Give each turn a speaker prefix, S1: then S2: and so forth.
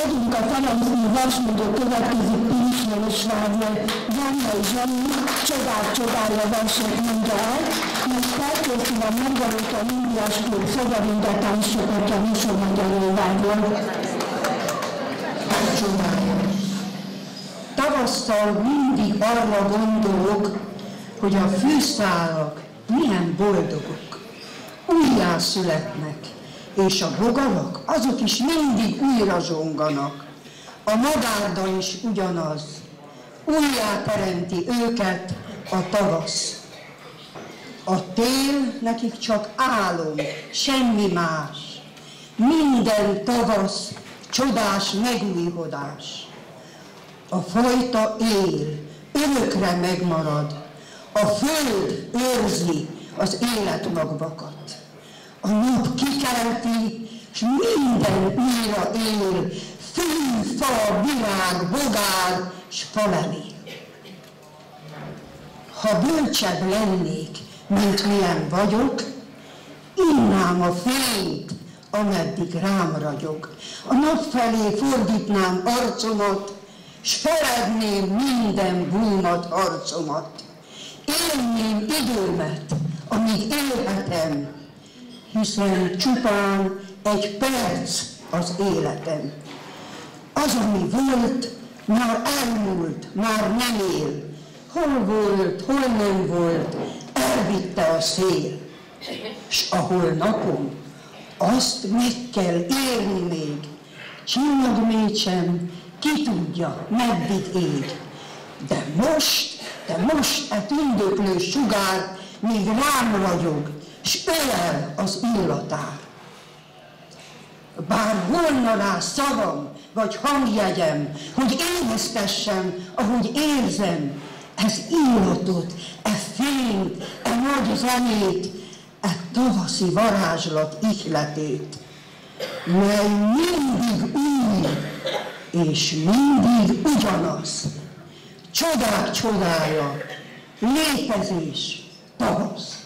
S1: Megyünk a Ferenczi Vasmondó következik Pilisnél és Várján. Várjai Zsani csodák csodája verset mondja el, mert felkészül a Margarita Indiás Klub Szegedinda táncsokat a Mosonmegyelővárról.
S2: Csodája. Tavasszal mindig arra gondolok, hogy a fűszálak milyen boldogok. Újjászületnek, és a bogarak, azok is mindig újra zsonganak. A madárda is ugyanaz. Újjáteremti őket a tavasz. A tél nekik csak álom, semmi más. Minden tavasz csodás megújhodás. A fajta él, örökre megmarad. A föld őrzi az életmagvakat. A nap kikelti, és minden újra él, fű, fa, virág, bogár, s falevél. Ha bölcsebb lennék, mint milyen vagyok, innám a fényt, ameddig rám ragyog. A nap felé fordítnám arcomat, s feledném minden búmat arcomat. Élném időmet, amíg élhetem, hiszen csupán egy perc az életem. Az, ami volt, már elmúlt, már nem él. Hol volt, hol nem volt, elvitte a szél. S a holnapom, azt meg kell élni még. Csillagmécsem, ki tudja, meddig ég. De most e tündöklő sugár még rám ragyog, s ölel az illatár. Bár volna rá szavam, vagy hangjegyem, hogy éreztessem, ahogy érzem, ez illatot, e fényt, e nagy zenét, e tavaszi varázslat ihletét, mely mindig új, és mindig ugyanaz. Csodák csodája, létezés, tavasz.